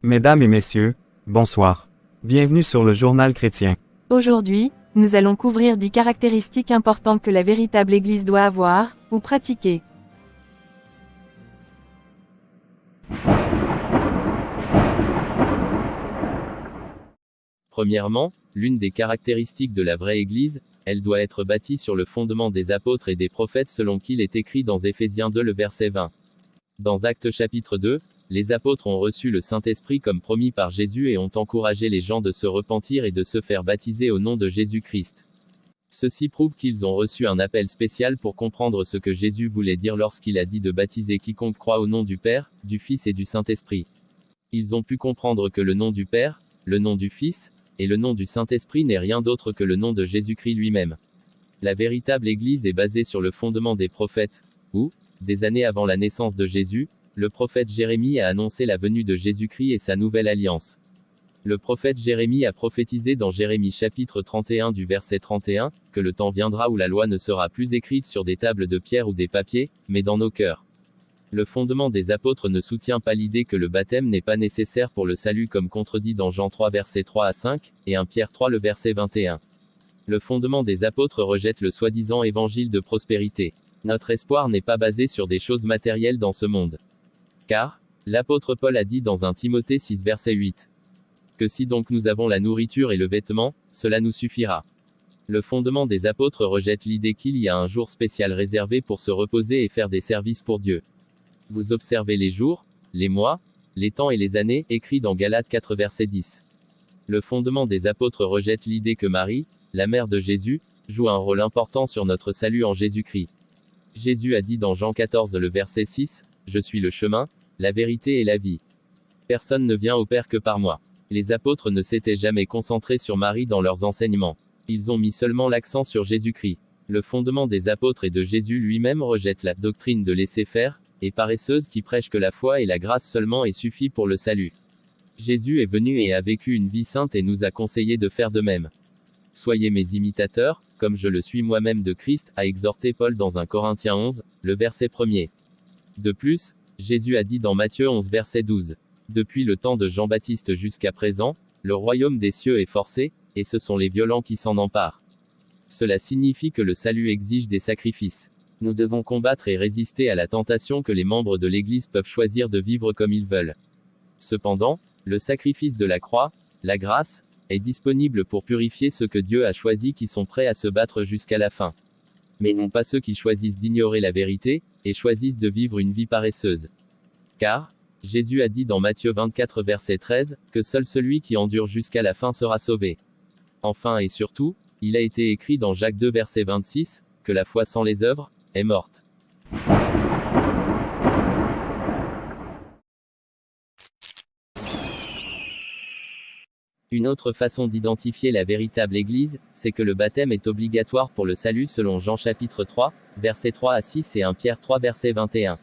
Mesdames et messieurs, bonsoir. Bienvenue sur le Journal chrétien. Aujourd'hui, nous allons couvrir 10 caractéristiques importantes que la véritable Église doit avoir, ou pratiquer. Premièrement, l'une des caractéristiques de la vraie Église, elle doit être bâtie sur le fondement des apôtres et des prophètes selon qu'il est écrit dans Éphésiens 2 le verset 20. Dans Actes chapitre 2, les apôtres ont reçu le Saint-Esprit comme promis par Jésus et ont encouragé les gens de se repentir et de se faire baptiser au nom de Jésus-Christ. Ceci prouve qu'ils ont reçu un appel spécial pour comprendre ce que Jésus voulait dire lorsqu'il a dit de baptiser quiconque croit au nom du Père, du Fils et du Saint-Esprit. Ils ont pu comprendre que le nom du Père, le nom du Fils, et le nom du Saint-Esprit n'est rien d'autre que le nom de Jésus-Christ lui-même. La véritable Église est basée sur le fondement des prophètes, où, des années avant la naissance de Jésus, le prophète Jérémie a annoncé la venue de Jésus-Christ et sa nouvelle alliance. Le prophète Jérémie a prophétisé dans Jérémie chapitre 31 du verset 31, que le temps viendra où la loi ne sera plus écrite sur des tables de pierre ou des papiers, mais dans nos cœurs. Le fondement des apôtres ne soutient pas l'idée que le baptême n'est pas nécessaire pour le salut comme contredit dans Jean 3 verset 3 à 5, et 1 Pierre 3 le verset 21. Le fondement des apôtres rejette le soi-disant évangile de prospérité. Notre espoir n'est pas basé sur des choses matérielles dans ce monde. Car, l'apôtre Paul a dit dans 1 Timothée 6 verset 8, que si donc nous avons la nourriture et le vêtement, cela nous suffira. Le fondement des apôtres rejette l'idée qu'il y a un jour spécial réservé pour se reposer et faire des services pour Dieu. Vous observez les jours, les mois, les temps et les années, écrit dans Galates 4 verset 10. Le fondement des apôtres rejette l'idée que Marie, la mère de Jésus, joue un rôle important sur notre salut en Jésus-Christ. Jésus a dit dans Jean 14 le verset 6, « Je suis le chemin, la vérité et la vie. Personne ne vient au Père que par moi. » Les apôtres ne s'étaient jamais concentrés sur Marie dans leurs enseignements. Ils ont mis seulement l'accent sur Jésus-Christ. Le fondement des apôtres et de Jésus lui-même rejette la doctrine de laisser faire, et paresseuse qui prêche que la foi et la grâce seulement est suffit pour le salut. Jésus est venu et a vécu une vie sainte et nous a conseillé de faire de même. Soyez mes imitateurs, comme je le suis moi-même de Christ, a exhorté Paul dans 1 Corinthiens 11, le verset 1er. De plus, Jésus a dit dans Matthieu 11 verset 12. Depuis le temps de Jean-Baptiste jusqu'à présent, le royaume des cieux est forcé, et ce sont les violents qui s'en emparent. Cela signifie que le salut exige des sacrifices. Nous devons combattre et résister à la tentation que les membres de l'Église peuvent choisir de vivre comme ils veulent. Cependant, le sacrifice de la croix, la grâce, est disponible pour purifier ceux que Dieu a choisis qui sont prêts à se battre jusqu'à la fin. Mais non pas ceux qui choisissent d'ignorer la vérité, et choisissent de vivre une vie paresseuse. Car, Jésus a dit dans Matthieu 24 verset 13, que seul celui qui endure jusqu'à la fin sera sauvé. Enfin et surtout, il a été écrit dans Jacques 2 verset 26, que la foi sans les œuvres, est morte. Une autre façon d'identifier la véritable Église, c'est que le baptême est obligatoire pour le salut selon Jean chapitre 3, versets 3 à 6 et 1 Pierre 3 verset 21.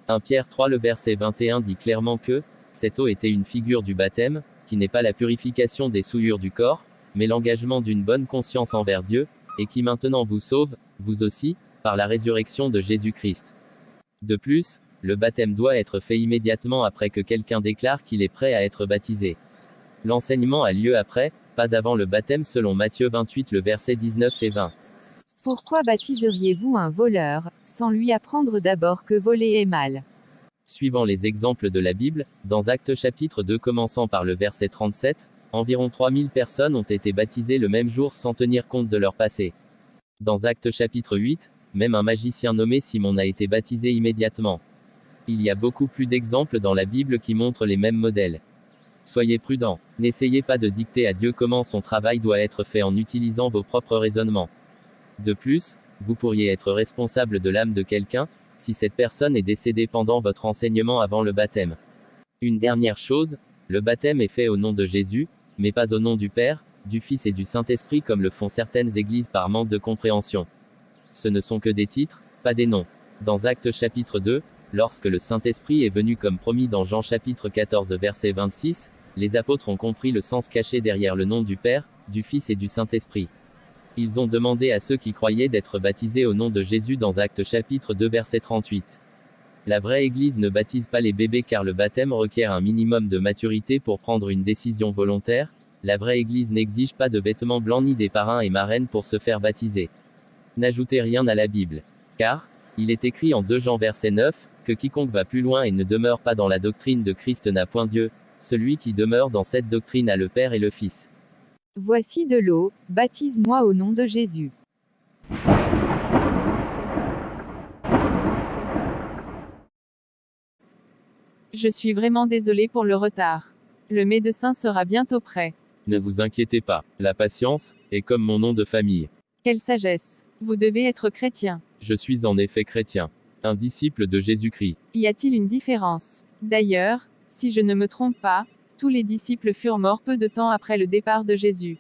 1 Pierre 3 le verset 21 dit clairement que, cette eau était une figure du baptême, qui n'est pas la purification des souillures du corps, mais l'engagement d'une bonne conscience envers Dieu, et qui maintenant vous sauve, vous aussi, par la résurrection de Jésus-Christ. De plus, le baptême doit être fait immédiatement après que quelqu'un déclare qu'il est prêt à être baptisé. L'enseignement a lieu après, pas avant le baptême selon Matthieu 28 le verset 19 et 20. Pourquoi baptiseriez-vous un voleur, sans lui apprendre d'abord que voler est mal? Suivant les exemples de la Bible, dans Actes chapitre 2 commençant par le verset 37, environ 3000 personnes ont été baptisées le même jour sans tenir compte de leur passé. Dans Actes chapitre 8, même un magicien nommé Simon a été baptisé immédiatement. Il y a beaucoup plus d'exemples dans la Bible qui montrent les mêmes modèles. Soyez prudents, n'essayez pas de dicter à Dieu comment son travail doit être fait en utilisant vos propres raisonnements. De plus, vous pourriez être responsable de l'âme de quelqu'un, si cette personne est décédée pendant votre enseignement avant le baptême. Une dernière chose, le baptême est fait au nom de Jésus, mais pas au nom du Père, du Fils et du Saint-Esprit comme le font certaines églises par manque de compréhension. Ce ne sont que des titres, pas des noms. Dans Actes chapitre 2, lorsque le Saint-Esprit est venu comme promis dans Jean chapitre 14 verset 26, les apôtres ont compris le sens caché derrière le nom du Père, du Fils et du Saint-Esprit. Ils ont demandé à ceux qui croyaient d'être baptisés au nom de Jésus dans Actes chapitre 2 verset 38. La vraie Église ne baptise pas les bébés car le baptême requiert un minimum de maturité pour prendre une décision volontaire. La vraie Église n'exige pas de vêtements blancs ni des parrains et marraines pour se faire baptiser. N'ajoutez rien à la Bible. Car, il est écrit en 2 Jean verset 9, que quiconque va plus loin et ne demeure pas dans la doctrine de Christ n'a point Dieu, celui qui demeure dans cette doctrine a le Père et le Fils. Voici de l'eau, baptise-moi au nom de Jésus. Je suis vraiment désolé pour le retard. Le médecin sera bientôt prêt. Ne vous inquiétez pas, la patience est comme mon nom de famille. Quelle sagesse. Vous devez être chrétien. Je suis en effet chrétien, un disciple de Jésus-Christ. Y a-t-il une différence? D'ailleurs, si je ne me trompe pas, tous les disciples furent morts peu de temps après le départ de Jésus.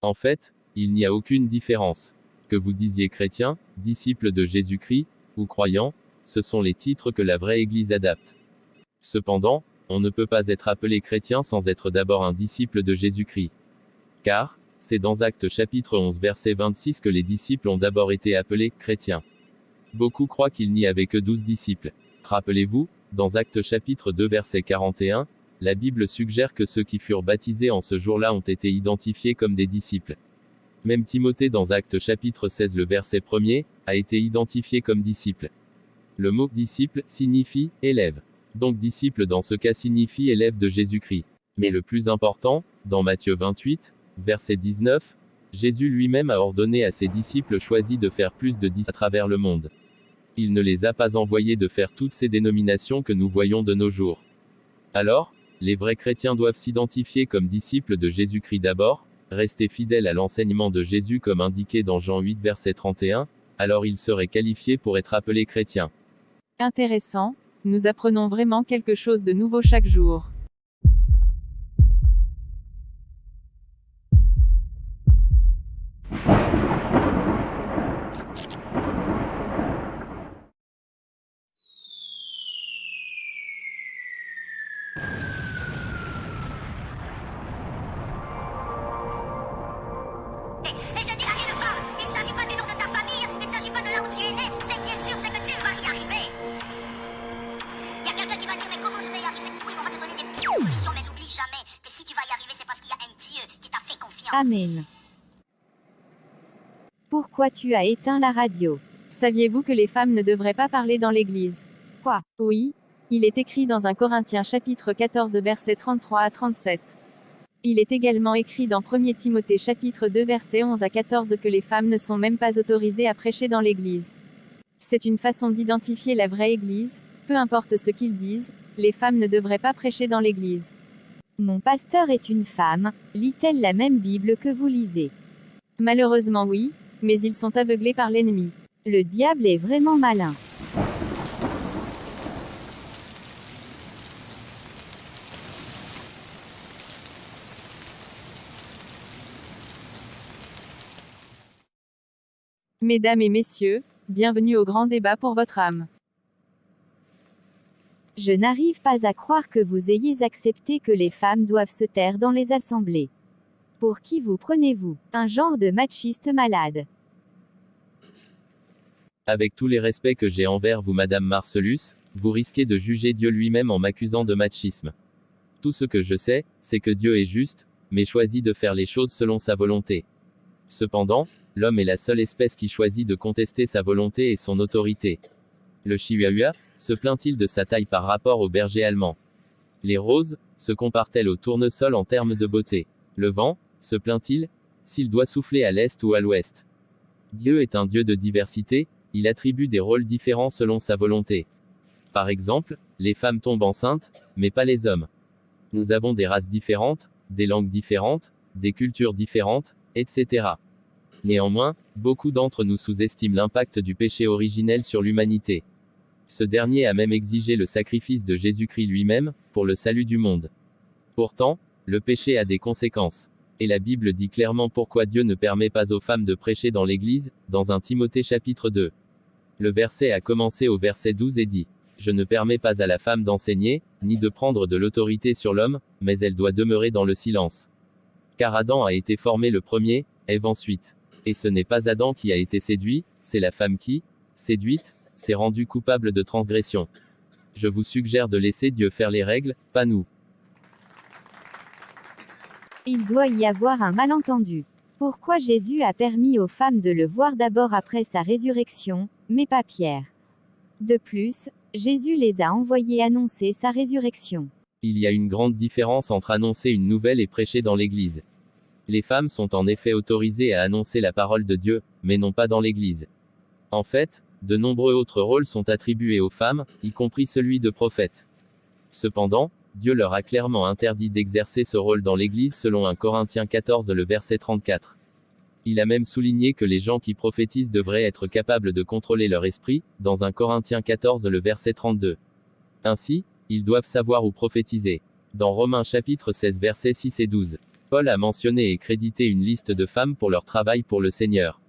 En fait, il n'y a aucune différence. Que vous disiez chrétien, disciple de Jésus-Christ, ou croyant, ce sont les titres que la vraie Église adapte. Cependant, on ne peut pas être appelé chrétien sans être d'abord un disciple de Jésus-Christ. Car, c'est dans Actes chapitre 11 verset 26 que les disciples ont d'abord été appelés chrétiens. Beaucoup croient qu'il n'y avait que 12 disciples. Rappelez-vous, dans Actes chapitre 2 verset 41, la Bible suggère que ceux qui furent baptisés en ce jour-là ont été identifiés comme des disciples. Même Timothée dans Actes chapitre 16 le verset 1er, a été identifié comme disciple. Le mot disciple signifie élève. Donc disciple dans ce cas signifie élève de Jésus-Christ. Mais le plus important, dans Matthieu 28, verset 19, Jésus lui-même a ordonné à ses disciples choisis de faire plus de disciples à travers le monde. Il ne les a pas envoyés de faire toutes ces dénominations que nous voyons de nos jours. Alors, les vrais chrétiens doivent s'identifier comme disciples de Jésus-Christ d'abord, rester fidèles à l'enseignement de Jésus comme indiqué dans Jean 8 verset 31, alors ils seraient qualifiés pour être appelés chrétiens. Intéressant, nous apprenons vraiment quelque chose de nouveau chaque jour. Et je dis à une femme, il ne s'agit pas du nom de ta famille, il ne s'agit pas de là où tu es né, ce qui est sûr, c'est que tu vas y arriver. Il y a quelqu'un qui va dire, mais comment je vais y arriver? Oui, on va te donner des petites solutions, mais n'oublie jamais que si tu vas y arriver, c'est parce qu'il y a un Dieu qui t'a fait confiance. Amen. Pourquoi tu as éteint la radio? Saviez-vous que les femmes ne devraient pas parler dans l'église? Quoi? Oui. Il est écrit dans 1 Corinthiens chapitre 14 versets 33 à 37. Il est également écrit dans 1 Timothée chapitre 2 versets 11 à 14 que les femmes ne sont même pas autorisées à prêcher dans l'église. C'est une façon d'identifier la vraie église, peu importe ce qu'ils disent, les femmes ne devraient pas prêcher dans l'église. Mon pasteur est une femme, lit-elle la même Bible que vous lisez? Malheureusement oui, mais ils sont aveuglés par l'ennemi. Le diable est vraiment malin. Mesdames et messieurs, bienvenue au grand débat pour votre âme. Je n'arrive pas à croire que vous ayez accepté que les femmes doivent se taire dans les assemblées. Pour qui vous prenez-vous? Un genre de machiste malade. Avec tous les respects que j'ai envers vous Madame Marcellus, vous risquez de juger Dieu lui-même en m'accusant de machisme. Tout ce que je sais, c'est que Dieu est juste, mais choisit de faire les choses selon sa volonté. Cependant, l'homme est la seule espèce qui choisit de contester sa volonté et son autorité. Le chihuahua se plaint-il de sa taille par rapport au berger allemand? Les roses se comparent-elles au tournesol en termes de beauté? Le vent se plaint-il s'il doit souffler à l'est ou à l'ouest? Dieu est un Dieu de diversité, il attribue des rôles différents selon sa volonté. Par exemple, les femmes tombent enceintes, mais pas les hommes. Nous avons des races différentes, des langues différentes, des cultures différentes, etc. Néanmoins, beaucoup d'entre nous sous-estiment l'impact du péché originel sur l'humanité. Ce dernier a même exigé le sacrifice de Jésus-Christ lui-même, pour le salut du monde. Pourtant, le péché a des conséquences. Et la Bible dit clairement pourquoi Dieu ne permet pas aux femmes de prêcher dans l'Église, dans 1 Timothée chapitre 2. Le verset a commencé au verset 12 et dit: Je ne permets pas à la femme d'enseigner, ni de prendre de l'autorité sur l'homme, mais elle doit demeurer dans le silence. Car Adam a été formé le premier, Ève ensuite. Et ce n'est pas Adam qui a été séduit, c'est la femme qui, séduite, s'est rendue coupable de transgression. Je vous suggère de laisser Dieu faire les règles, pas nous. Il doit y avoir un malentendu. Pourquoi Jésus a permis aux femmes de le voir d'abord après sa résurrection, mais pas Pierre? De plus, Jésus les a envoyés annoncer sa résurrection. Il y a une grande différence entre annoncer une nouvelle et prêcher dans l'Église. Les femmes sont en effet autorisées à annoncer la parole de Dieu, mais non pas dans l'Église. En fait, de nombreux autres rôles sont attribués aux femmes, y compris celui de prophète. Cependant, Dieu leur a clairement interdit d'exercer ce rôle dans l'Église selon 1 Corinthiens 14 le verset 34. Il a même souligné que les gens qui prophétisent devraient être capables de contrôler leur esprit, dans 1 Corinthiens 14 le verset 32. Ainsi, ils doivent savoir où prophétiser. Dans Romains chapitre 16 versets 6 et 12, Paul a mentionné et crédité une liste de femmes pour leur travail pour le Seigneur.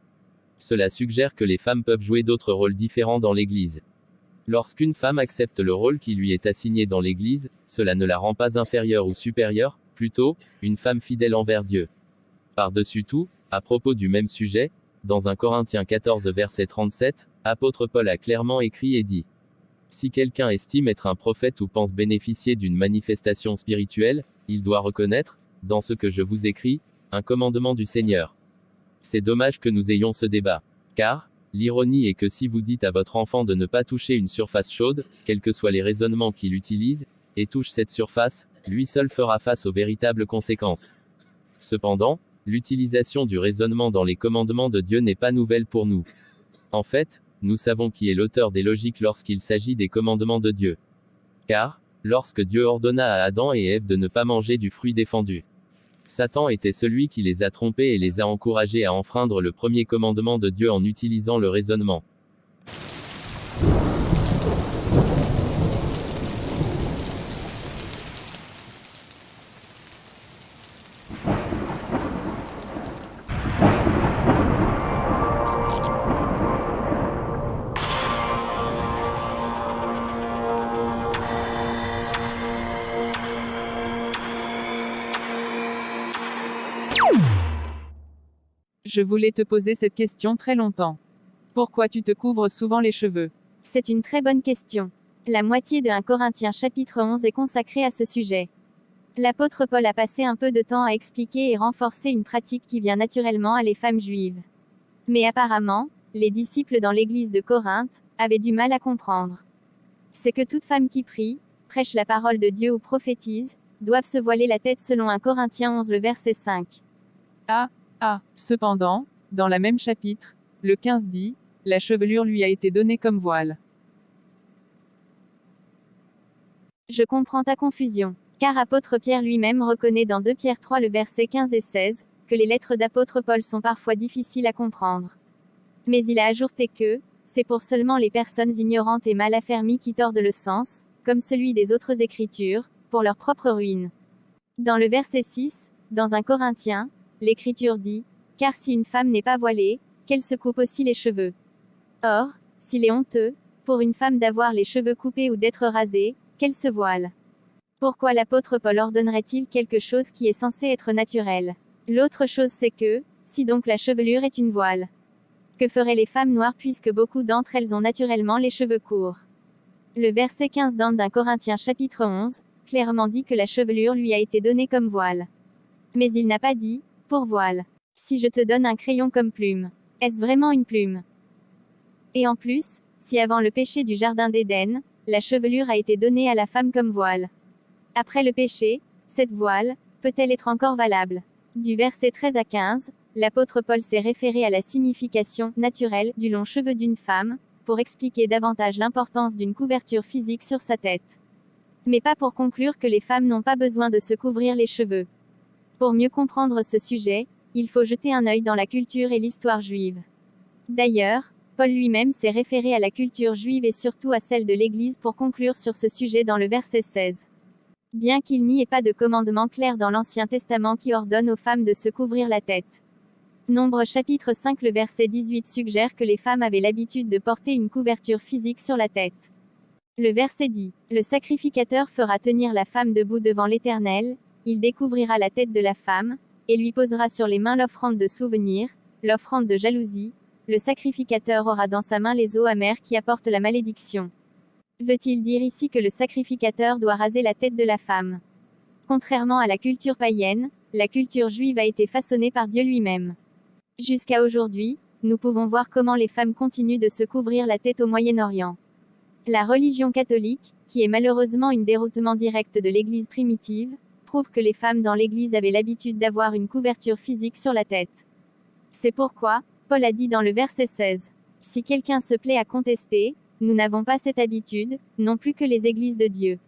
Cela suggère que les femmes peuvent jouer d'autres rôles différents dans l'Église. Lorsqu'une femme accepte le rôle qui lui est assigné dans l'Église, cela ne la rend pas inférieure ou supérieure, plutôt, une femme fidèle envers Dieu. Par-dessus tout, à propos du même sujet, dans 1 Corinthiens 14 verset 37, apôtre Paul a clairement écrit et dit: si quelqu'un estime être un prophète ou pense bénéficier d'une manifestation spirituelle, il doit reconnaître, dans ce que je vous écris, un commandement du Seigneur. C'est dommage que nous ayons ce débat. Car, l'ironie est que si vous dites à votre enfant de ne pas toucher une surface chaude, quels que soient les raisonnements qu'il utilise, et touche cette surface, lui seul fera face aux véritables conséquences. Cependant, l'utilisation du raisonnement dans les commandements de Dieu n'est pas nouvelle pour nous. En fait, nous savons qui est l'auteur des logiques lorsqu'il s'agit des commandements de Dieu. Car, lorsque Dieu ordonna à Adam et Ève de ne pas manger du fruit défendu, Satan était celui qui les a trompés et les a encouragés à enfreindre le premier commandement de Dieu en utilisant le raisonnement. Je voulais te poser cette question très longtemps. Pourquoi tu te couvres souvent les cheveux? C'est une très bonne question. La moitié de 1 Corinthiens chapitre 11 est consacrée à ce sujet. L'apôtre Paul a passé un peu de temps à expliquer et renforcer une pratique qui vient naturellement à les femmes juives. Mais apparemment, les disciples dans l'église de Corinthe avaient du mal à comprendre. C'est que toute femme qui prie, prêche la parole de Dieu ou prophétise, doivent se voiler la tête selon 1 Corinthiens 11 le verset 5. Cependant, dans la même chapitre, le 15 dit, la chevelure lui a été donnée comme voile. Je comprends ta confusion. Car apôtre Pierre lui-même reconnaît dans 2 Pierre 3 le verset 15 et 16, que les lettres d'apôtre Paul sont parfois difficiles à comprendre. Mais il a ajouté que, c'est pour seulement les personnes ignorantes et mal affermies qui tordent le sens, comme celui des autres écritures, pour leur propre ruine. Dans le verset 6, dans 1 Corinthiens, l'Écriture dit, « Car si une femme n'est pas voilée, qu'elle se coupe aussi les cheveux. » Or, s'il est honteux, pour une femme d'avoir les cheveux coupés ou d'être rasée, qu'elle se voile. Pourquoi l'apôtre Paul ordonnerait-il quelque chose qui est censé être naturel? L'autre chose c'est que, si donc la chevelure est une voile, que feraient les femmes noires puisque beaucoup d'entre elles ont naturellement les cheveux courts? Le verset 15 d'A Corinthiens chapitre 11, clairement dit que la chevelure lui a été donnée comme voile. Mais il n'a pas dit, pour voile. Si je te donne un crayon comme plume, est-ce vraiment une plume? Et en plus, si avant le péché du jardin d'Éden, la chevelure a été donnée à la femme comme voile, après le péché, cette voile, peut-elle être encore valable? Du verset 13 à 15, l'apôtre Paul s'est référé à la signification naturelle du long cheveu d'une femme, pour expliquer davantage l'importance d'une couverture physique sur sa tête. Mais pas pour conclure que les femmes n'ont pas besoin de se couvrir les cheveux. Pour mieux comprendre ce sujet, il faut jeter un œil dans la culture et l'histoire juive. D'ailleurs, Paul lui-même s'est référé à la culture juive et surtout à celle de l'Église pour conclure sur ce sujet dans le verset 16. Bien qu'il n'y ait pas de commandement clair dans l'Ancien Testament qui ordonne aux femmes de se couvrir la tête. Nombre chapitre 5 le verset 18 suggère que les femmes avaient l'habitude de porter une couverture physique sur la tête. Le verset dit, « Le sacrificateur fera tenir la femme debout devant l'Éternel, il découvrira la tête de la femme, et lui posera sur les mains l'offrande de souvenir, l'offrande de jalousie, le sacrificateur aura dans sa main les eaux amères qui apportent la malédiction. » Veut-il dire ici que le sacrificateur doit raser la tête de la femme? Contrairement à la culture païenne, la culture juive a été façonnée par Dieu lui-même. Jusqu'à aujourd'hui, nous pouvons voir comment les femmes continuent de se couvrir la tête au Moyen-Orient. La religion catholique, qui est malheureusement une déroutement direct de l'Église primitive, prouve que les femmes dans l'Église avaient l'habitude d'avoir une couverture physique sur la tête. C'est pourquoi, Paul a dit dans le verset 16, « Si quelqu'un se plaît à contester, nous n'avons pas cette habitude, non plus que les Églises de Dieu. »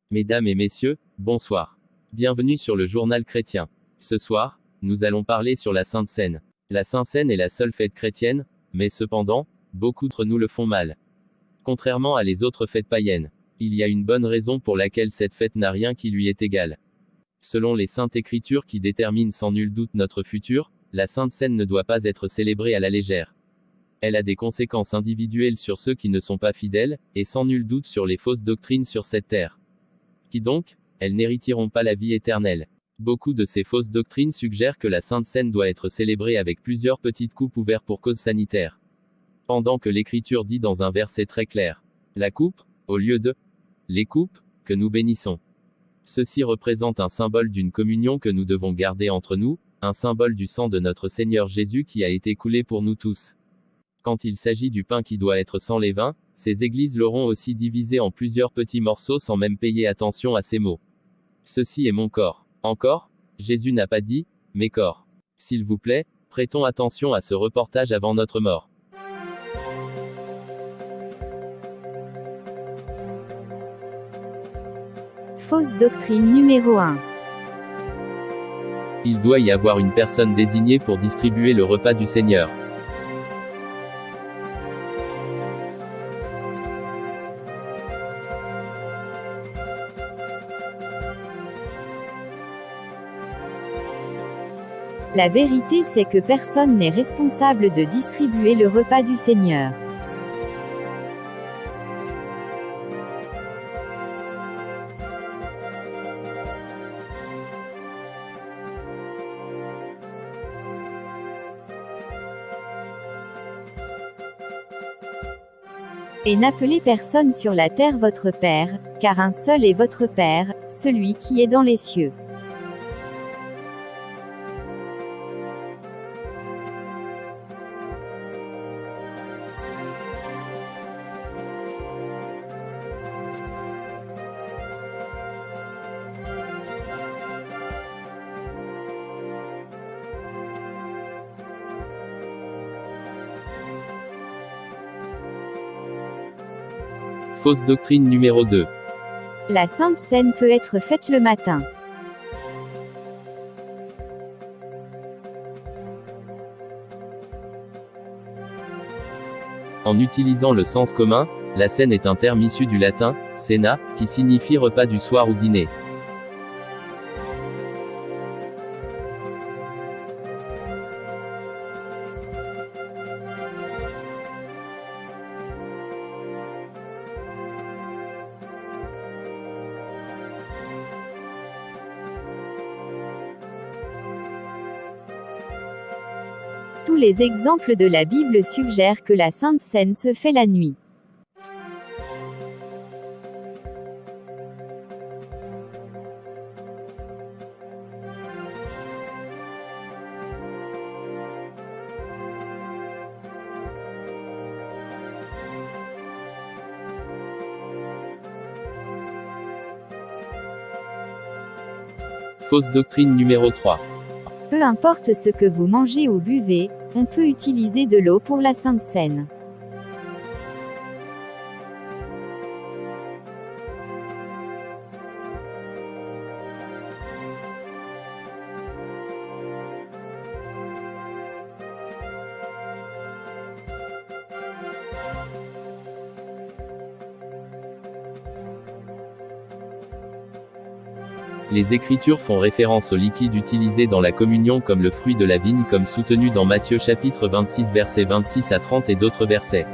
Mesdames et messieurs, bonsoir. Bienvenue sur le journal chrétien. Ce soir, nous allons parler sur la Sainte Seine. La Sainte Seine est la seule fête chrétienne, mais cependant, beaucoup d'entre nous le font mal. Contrairement à les autres fêtes païennes, il y a une bonne raison pour laquelle cette fête n'a rien qui lui est égal. Selon les Saintes Écritures qui déterminent sans nul doute notre futur, la Sainte Seine ne doit pas être célébrée à la légère. Elle a des conséquences individuelles sur ceux qui ne sont pas fidèles, et sans nul doute sur les fausses doctrines sur cette terre. Qui donc? Elles n'hériteront pas la vie éternelle. Beaucoup de ces fausses doctrines suggèrent que la Sainte Seine doit être célébrée avec plusieurs petites coupes ouvertes pour cause sanitaire. Pendant que l'Écriture dit dans un verset très clair, la coupe, au lieu de les coupes, que nous bénissons. Ceci représente un symbole d'une communion que nous devons garder entre nous, un symbole du sang de notre Seigneur Jésus qui a été coulé pour nous tous. Quand il s'agit du pain qui doit être sans levain, ces églises l'auront aussi divisé en plusieurs petits morceaux sans même payer attention à ces mots. Ceci est mon corps. Encore? Jésus n'a pas dit, mes corps. S'il vous plaît, prêtons attention à ce reportage avant notre mort. Fausse doctrine numéro 1. Il doit y avoir une personne désignée pour distribuer le repas du Seigneur. La vérité c'est que personne n'est responsable de distribuer le repas du Seigneur. Et n'appelez personne sur la terre votre Père, car un seul est votre Père, celui qui est dans les cieux. Fausse doctrine numéro 2. La Sainte Seine peut être faite le matin. En utilisant le sens commun, la Seine est un terme issu du latin, cena, qui signifie repas du soir ou dîner. Tous les exemples de la Bible suggèrent que la Sainte Seine se fait la nuit. Fausse doctrine numéro 3. Peu importe ce que vous mangez ou buvez, on peut utiliser de l'eau pour la Sainte Seine. Les Écritures font référence au liquide utilisé dans la communion comme le fruit de la vigne comme soutenu dans Matthieu chapitre 26 versets 26 à 30 et d'autres versets.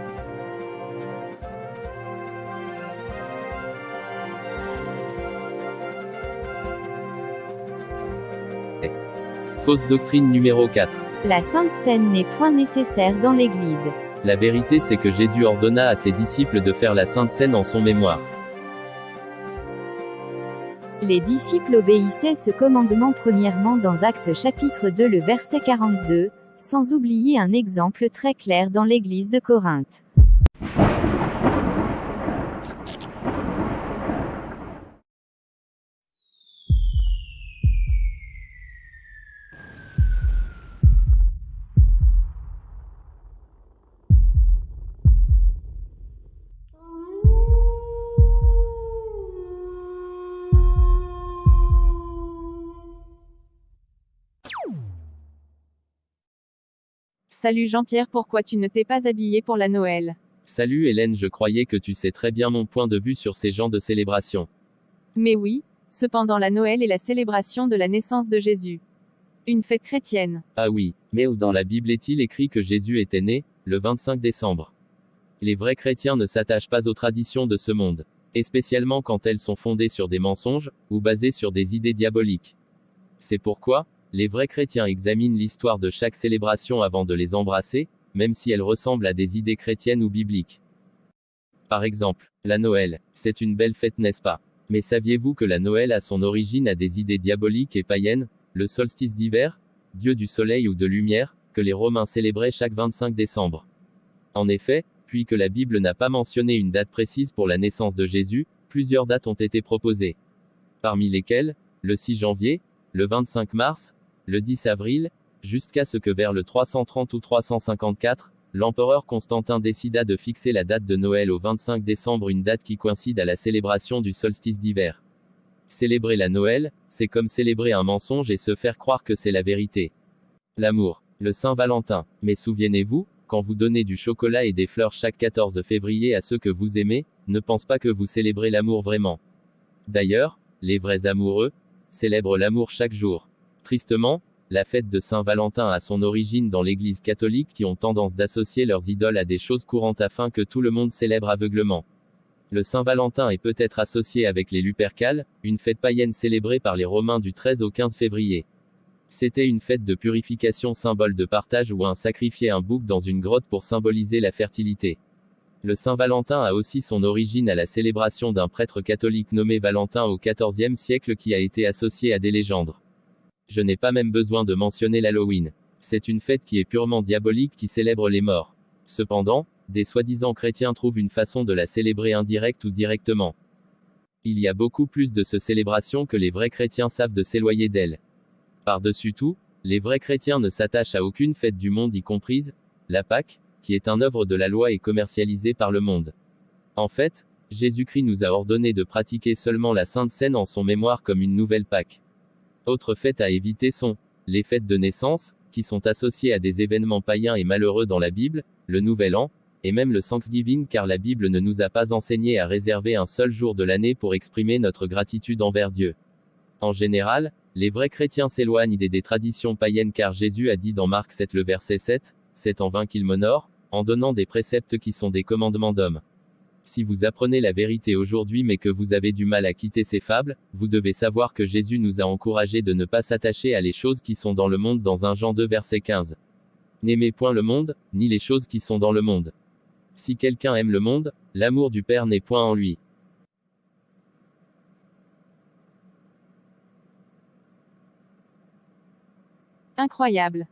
Fausse doctrine numéro 4. La Sainte Seine n'est point nécessaire dans l'Église. La vérité c'est que Jésus ordonna à ses disciples de faire la Sainte Seine en son mémoire. Les disciples obéissaient ce commandement premièrement dans Actes chapitre 2 le verset 42, sans oublier un exemple très clair dans l'Église de Corinthe. Salut Jean-Pierre, pourquoi tu ne t'es pas habillé pour la Noël? Salut Hélène, je croyais que tu sais très bien mon point de vue sur ces genres de célébration. Mais oui, cependant la Noël est la célébration de la naissance de Jésus. Une fête chrétienne. Ah oui, mais où dans la Bible est-il écrit que Jésus était né, le 25 décembre? Les vrais chrétiens ne s'attachent pas aux traditions de ce monde. Et spécialement quand elles sont fondées sur des mensonges, ou basées sur des idées diaboliques. C'est pourquoi, les vrais chrétiens examinent l'histoire de chaque célébration avant de les embrasser, même si elles ressemblent à des idées chrétiennes ou bibliques. Par exemple, la Noël, c'est une belle fête, n'est-ce pas? Mais saviez-vous que la Noël a son origine à des idées diaboliques et païennes? Le solstice d'hiver, dieu du soleil ou de lumière, que les Romains célébraient chaque 25 décembre. En effet, puisque la Bible n'a pas mentionné une date précise pour la naissance de Jésus, plusieurs dates ont été proposées. Parmi lesquelles, le 6 janvier, le 25 mars, le 10 avril, jusqu'à ce que vers le 330 ou 354, l'empereur Constantin décida de fixer la date de Noël au 25 décembre, une date qui coïncide à la célébration du solstice d'hiver. Célébrer la Noël, c'est comme célébrer un mensonge et se faire croire que c'est la vérité. L'amour, le Saint-Valentin. Mais souvenez-vous, quand vous donnez du chocolat et des fleurs chaque 14 février à ceux que vous aimez, ne pense pas que vous célébrez l'amour vraiment. D'ailleurs, les vrais amoureux célèbrent l'amour chaque jour. Tristement, la fête de Saint-Valentin a son origine dans l'Église catholique qui ont tendance d'associer leurs idoles à des choses courantes afin que tout le monde célèbre aveuglement. Le Saint-Valentin est peut-être associé avec les Lupercales, une fête païenne célébrée par les Romains du 13 au 15 février. C'était une fête de purification, symbole de partage où un sacrifiait un bouc dans une grotte pour symboliser la fertilité. Le Saint-Valentin a aussi son origine à la célébration d'un prêtre catholique nommé Valentin au XIVe siècle qui a été associé à des légendes. Je n'ai pas même besoin de mentionner l'Halloween. C'est une fête qui est purement diabolique qui célèbre les morts. Cependant, des soi-disant chrétiens trouvent une façon de la célébrer indirecte ou directement. Il y a beaucoup plus de ces célébrations que les vrais chrétiens savent de s'éloigner d'elles. Par-dessus tout, les vrais chrétiens ne s'attachent à aucune fête du monde y comprise, la Pâque, qui est un œuvre de la loi et commercialisée par le monde. En fait, Jésus-Christ nous a ordonné de pratiquer seulement la Sainte Seine en son mémoire comme une nouvelle Pâque. Autres fêtes à éviter sont les fêtes de naissance, qui sont associées à des événements païens et malheureux dans la Bible, le Nouvel An, et même le Thanksgiving car la Bible ne nous a pas enseigné à réserver un seul jour de l'année pour exprimer notre gratitude envers Dieu. En général, les vrais chrétiens s'éloignent des traditions païennes car Jésus a dit dans Marc 7 le verset 7, c'est en vain qu'il m'honore, en donnant des préceptes qui sont des commandements d'hommes. Si vous apprenez la vérité aujourd'hui mais que vous avez du mal à quitter ces fables, vous devez savoir que Jésus nous a encouragés de ne pas s'attacher à les choses qui sont dans le monde dans 1 Jean 2 verset 15. N'aimez point le monde, ni les choses qui sont dans le monde. Si quelqu'un aime le monde, l'amour du Père n'est point en lui. Incroyable.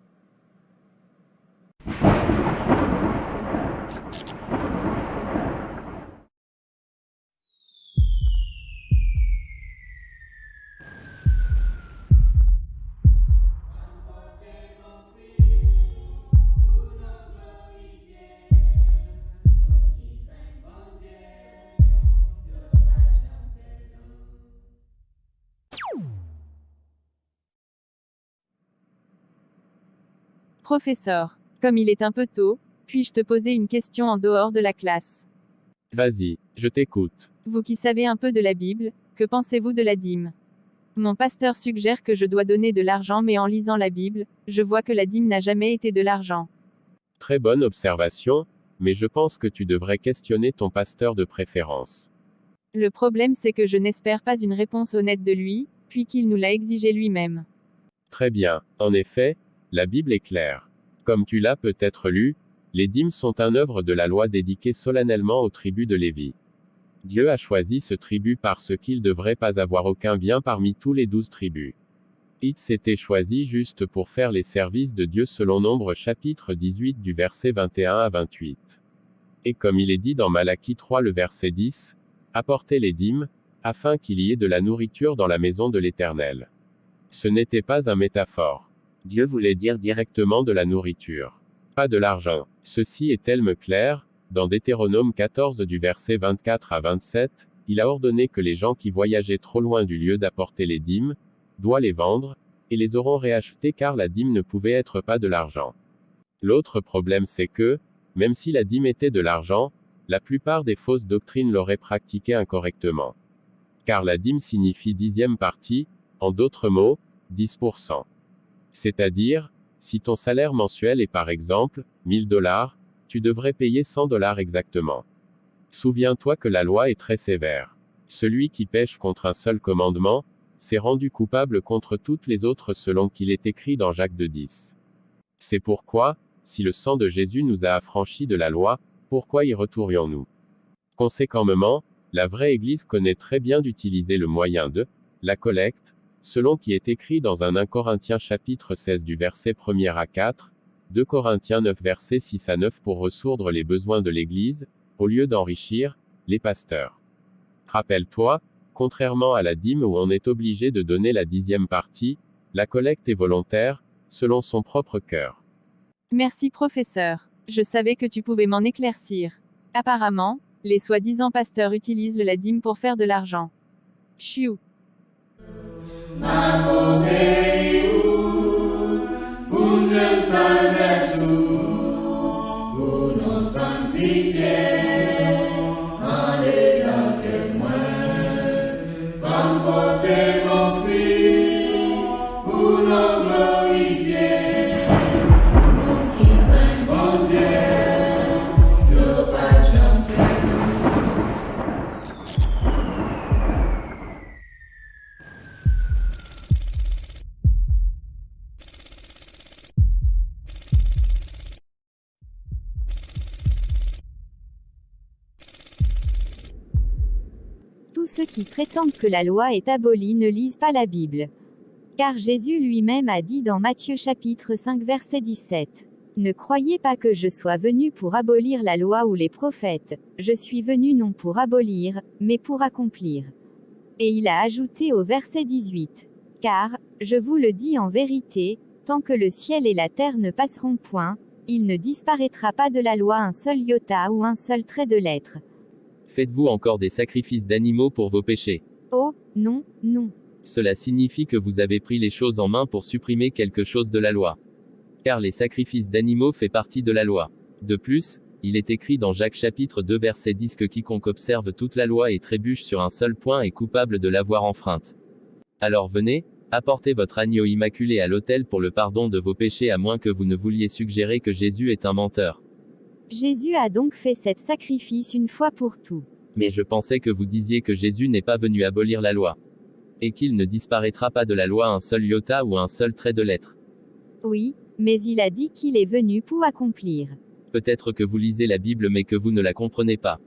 Professeur, comme il est un peu tôt, puis-je te poser une question en dehors de la classe? Vas-y, je t'écoute. Vous qui savez un peu de la Bible, que pensez-vous de la dîme? Mon pasteur suggère que je dois donner de l'argent, mais en lisant la Bible, je vois que la dîme n'a jamais été de l'argent. Très bonne observation, mais je pense que tu devrais questionner ton pasteur de préférence. Le problème c'est que je n'espère pas une réponse honnête de lui, puis qu'il nous l'a exigé lui-même. Très bien. En effet, la Bible est claire. Comme tu l'as peut-être lu, les dîmes sont un œuvre de la loi dédiée solennellement aux tribus de Lévi. Dieu a choisi ce tribut parce qu'il ne devrait pas avoir aucun bien parmi tous les 12 tribus. Ils s'étaient choisis juste pour faire les services de Dieu selon Nombre chapitre 18 du verset 21 à 28. Et comme il est dit dans Malachie 3 le verset 10, apportez les dîmes, afin qu'il y ait de la nourriture dans la maison de l'Éternel. Ce n'était pas un métaphore. Dieu voulait dire directement de la nourriture. Pas de l'argent. Ceci est tellement clair, dans Deutéronome 14 du verset 24 à 27, il a ordonné que les gens qui voyageaient trop loin du lieu d'apporter les dîmes, doivent les vendre, et les auront réachetées car la dîme ne pouvait être pas de l'argent. L'autre problème c'est que, même si la dîme était de l'argent, la plupart des fausses doctrines l'auraient pratiquée incorrectement. Car la dîme signifie dixième partie, en d'autres mots, 10%. C'est-à-dire, si ton salaire mensuel est par exemple, $1000, tu devrais payer $100 exactement. Souviens-toi que la loi est très sévère. Celui qui pêche contre un seul commandement, s'est rendu coupable contre toutes les autres selon qu'il est écrit dans Jacques 2:10. C'est pourquoi, si le sang de Jésus nous a affranchis de la loi, pourquoi y retournerions-nous? Conséquemment, la vraie Église connaît très bien d'utiliser le moyen de la collecte, selon qui est écrit dans 1 Corinthiens chapitre 16 du verset 1er à 4, 2 Corinthiens 9 versets 6 à 9 pour ressourdre les besoins de l'Église, au lieu d'enrichir les pasteurs. Rappelle-toi, contrairement à la dîme où on est obligé de donner la dixième partie, la collecte est volontaire, selon son propre cœur. Merci professeur. Je savais que tu pouvais m'en éclaircir. Apparemment, les soi-disant pasteurs utilisent la dîme pour faire de l'argent. Chiou. Tous ceux qui prétendent que la loi est abolie ne lisent pas la Bible. Car Jésus lui-même a dit dans Matthieu chapitre 5 verset 17. Ne croyez pas que je sois venu pour abolir la loi ou les prophètes, je suis venu non pour abolir, mais pour accomplir. Et il a ajouté au verset 18. Car, je vous le dis en vérité, tant que le ciel et la terre ne passeront point, il ne disparaîtra pas de la loi un seul iota ou un seul trait de lettre. Faites-vous encore des sacrifices d'animaux pour vos péchés? Oh, non, non. Cela signifie que vous avez pris les choses en main pour supprimer quelque chose de la loi. Car les sacrifices d'animaux fait partie de la loi. De plus, il est écrit dans Jacques chapitre 2 verset 10 que quiconque observe toute la loi et trébuche sur un seul point est coupable de l'avoir enfreinte. Alors venez, apportez votre agneau immaculé à l'autel pour le pardon de vos péchés à moins que vous ne vouliez suggérer que Jésus est un menteur. Jésus a donc fait cet sacrifice une fois pour tout. Mais je pensais que vous disiez que Jésus n'est pas venu abolir la loi. Et qu'il ne disparaîtra pas de la loi un seul iota ou un seul trait de lettre. Oui, mais il a dit qu'il est venu pour accomplir. Peut-être que vous lisez la Bible mais que vous ne la comprenez pas.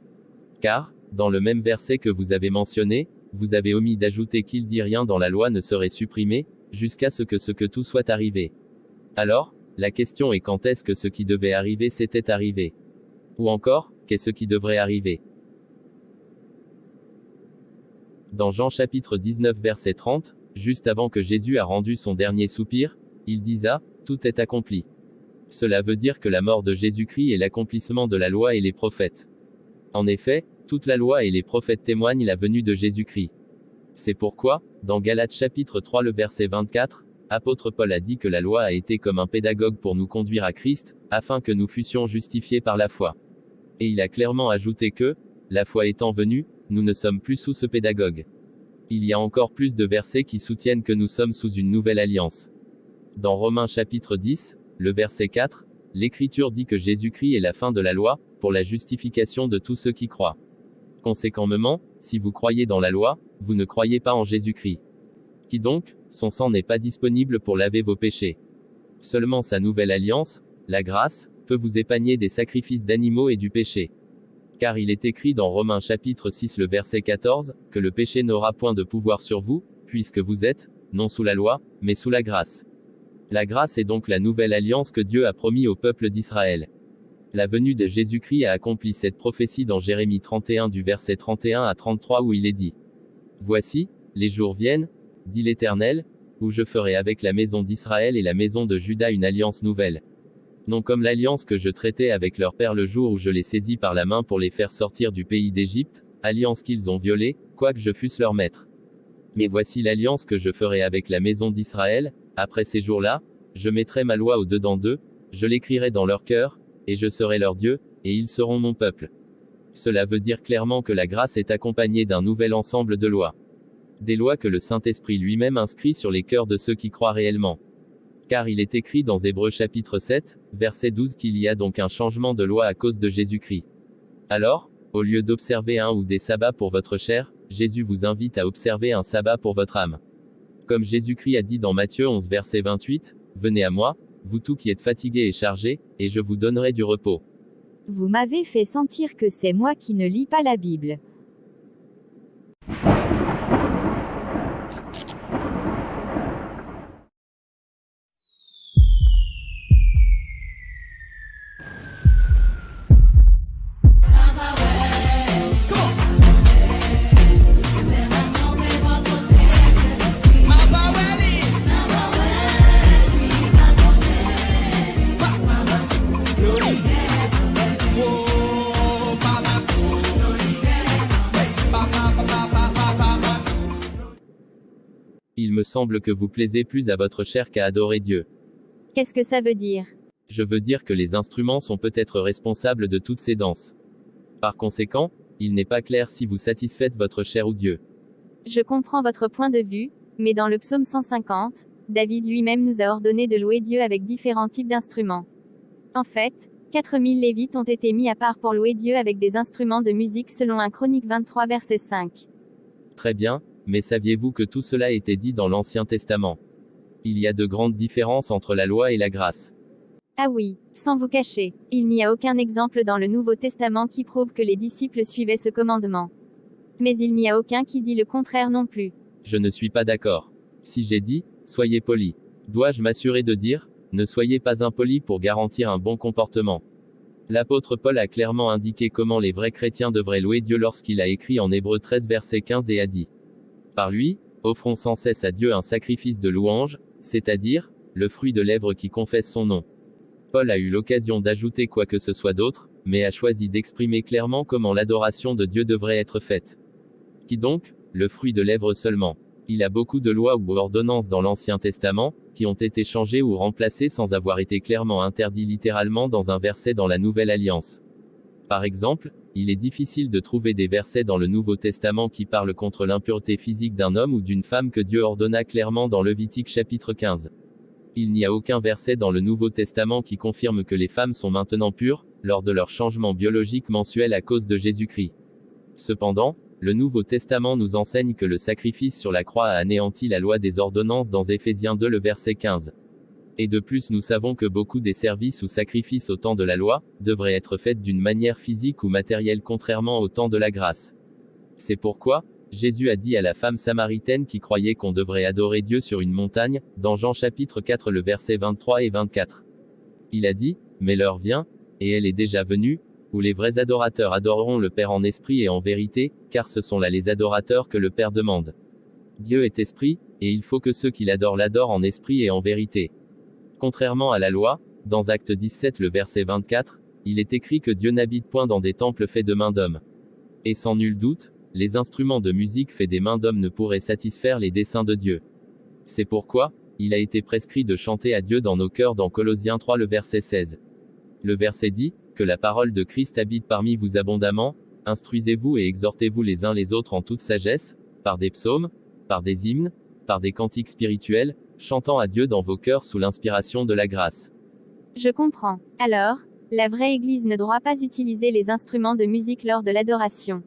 Car, dans le même verset que vous avez mentionné, vous avez omis d'ajouter qu'il dit rien dans la loi ne serait supprimé, jusqu'à ce que tout soit arrivé. Alors, la question est quand est-ce que ce qui devait arriver s'était arrivé? Ou encore, qu'est-ce qui devrait arriver? Dans Jean chapitre 19 verset 30, juste avant que Jésus a rendu son dernier soupir, il disa, tout est accompli. Cela veut dire que la mort de Jésus-Christ est l'accomplissement de la loi et les prophètes. En effet, toute la loi et les prophètes témoignent la venue de Jésus-Christ. C'est pourquoi, dans Galates chapitre 3 le verset 24, apôtre Paul a dit que la loi a été comme un pédagogue pour nous conduire à Christ, afin que nous fussions justifiés par la foi. Et il a clairement ajouté que, la foi étant venue, nous ne sommes plus sous ce pédagogue. Il y a encore plus de versets qui soutiennent que nous sommes sous une nouvelle alliance. Dans Romains chapitre 10, le verset 4, l'Écriture dit que Jésus-Christ est la fin de la loi, pour la justification de tous ceux qui croient. Conséquemment, si vous croyez dans la loi, vous ne croyez pas en Jésus-Christ. Qui donc, son sang n'est pas disponible pour laver vos péchés. Seulement sa nouvelle alliance, la grâce, peut vous épargner des sacrifices d'animaux et du péché. Car il est écrit dans Romains chapitre 6 le verset 14, que le péché n'aura point de pouvoir sur vous, puisque vous êtes, non sous la loi, mais sous la grâce. La grâce est donc la nouvelle alliance que Dieu a promis au peuple d'Israël. La venue de Jésus-Christ a accompli cette prophétie dans Jérémie 31 du verset 31 à 33 où il est dit. Voici, les jours viennent, dit l'Éternel, où je ferai avec la maison d'Israël et la maison de Juda une alliance nouvelle. Non comme l'alliance que je traitais avec leur père le jour où je les saisis par la main pour les faire sortir du pays d'Égypte, alliance qu'ils ont violée, quoique je fusse leur maître. Mais voici l'alliance que je ferai avec la maison d'Israël, après ces jours-là, je mettrai ma loi au-dedans d'eux, je l'écrirai dans leur cœur, et je serai leur Dieu, et ils seront mon peuple. Cela veut dire clairement que la grâce est accompagnée d'un nouvel ensemble de lois. Des lois que le Saint-Esprit lui-même inscrit sur les cœurs de ceux qui croient réellement. Car il est écrit dans Hébreux chapitre 7, verset 12 qu'il y a donc un changement de loi à cause de Jésus-Christ. Alors, au lieu d'observer un ou des sabbats pour votre chair, Jésus vous invite à observer un sabbat pour votre âme. Comme Jésus-Christ a dit dans Matthieu 11 verset 28, « Venez à moi, vous tous qui êtes fatigués et chargés, et je vous donnerai du repos. » Vous m'avez fait sentir que c'est moi qui ne lis pas la Bible. Il me semble que vous plaisez plus à votre chair qu'à adorer Dieu. Qu'est-ce que ça veut dire? Je veux dire que les instruments sont peut-être responsables de toutes ces danses. Par conséquent, il n'est pas clair si vous satisfaites votre chair ou Dieu. Je comprends votre point de vue, mais dans le psaume 150, David lui-même nous a ordonné de louer Dieu avec différents types d'instruments. En fait, 4000 Lévites ont été mis à part pour louer Dieu avec des instruments de musique selon 1 Chronique 23 verset 5. Très bien, mais saviez-vous que tout cela était dit dans l'Ancien Testament? Il y a de grandes différences entre la loi et la grâce. Ah oui, sans vous cacher, il n'y a aucun exemple dans le Nouveau Testament qui prouve que les disciples suivaient ce commandement. Mais il n'y a aucun qui dit le contraire non plus. Je ne suis pas d'accord. Si j'ai dit, soyez polis, dois-je m'assurer de dire, ne soyez pas impolis pour garantir un bon comportement? L'apôtre Paul a clairement indiqué comment les vrais chrétiens devraient louer Dieu lorsqu'il a écrit en Hébreux 13 verset 15 et a dit. Par lui, offrons sans cesse à Dieu un sacrifice de louange, c'est-à-dire, le fruit de lèvres qui confesse son nom. Paul a eu l'occasion d'ajouter quoi que ce soit d'autre, mais a choisi d'exprimer clairement comment l'adoration de Dieu devrait être faite. Qui donc? Le fruit de lèvres seulement. Il y a beaucoup de lois ou ordonnances dans l'Ancien Testament, qui ont été changées ou remplacées sans avoir été clairement interdites littéralement dans un verset dans la Nouvelle Alliance. Par exemple, il est difficile de trouver des versets dans le Nouveau Testament qui parlent contre l'impureté physique d'un homme ou d'une femme que Dieu ordonna clairement dans Lévitique chapitre 15. Il n'y a aucun verset dans le Nouveau Testament qui confirme que les femmes sont maintenant pures, lors de leur changement biologique mensuel à cause de Jésus-Christ. Cependant, le Nouveau Testament nous enseigne que le sacrifice sur la croix a anéanti la loi des ordonnances dans Éphésiens 2 le verset 15. Et de plus nous savons que beaucoup des services ou sacrifices au temps de la loi, devraient être faits d'une manière physique ou matérielle contrairement au temps de la grâce. C'est pourquoi, Jésus a dit à la femme samaritaine qui croyait qu'on devrait adorer Dieu sur une montagne, dans Jean chapitre 4 le verset 23 et 24. Il a dit, mais l'heure vient, et elle est déjà venue, où les vrais adorateurs adoreront le Père en esprit et en vérité, car ce sont là les adorateurs que le Père demande. Dieu est esprit, et il faut que ceux qui l'adorent l'adorent en esprit et en vérité. Contrairement à la loi, dans Acte 17 le verset 24, il est écrit que Dieu n'habite point dans des temples faits de mains d'hommes. Et sans nul doute, les instruments de musique faits des mains d'hommes ne pourraient satisfaire les desseins de Dieu. C'est pourquoi, il a été prescrit de chanter à Dieu dans nos cœurs dans Colossiens 3 le verset 16. Le verset dit, que la parole de Christ habite parmi vous abondamment, instruisez-vous et exhortez-vous les uns les autres en toute sagesse, par des psaumes, Par des hymnes, par des cantiques spirituels, chantant à Dieu dans vos cœurs sous l'inspiration de la grâce. Je comprends. Alors, la vraie Église ne doit pas utiliser les instruments de musique lors de l'adoration.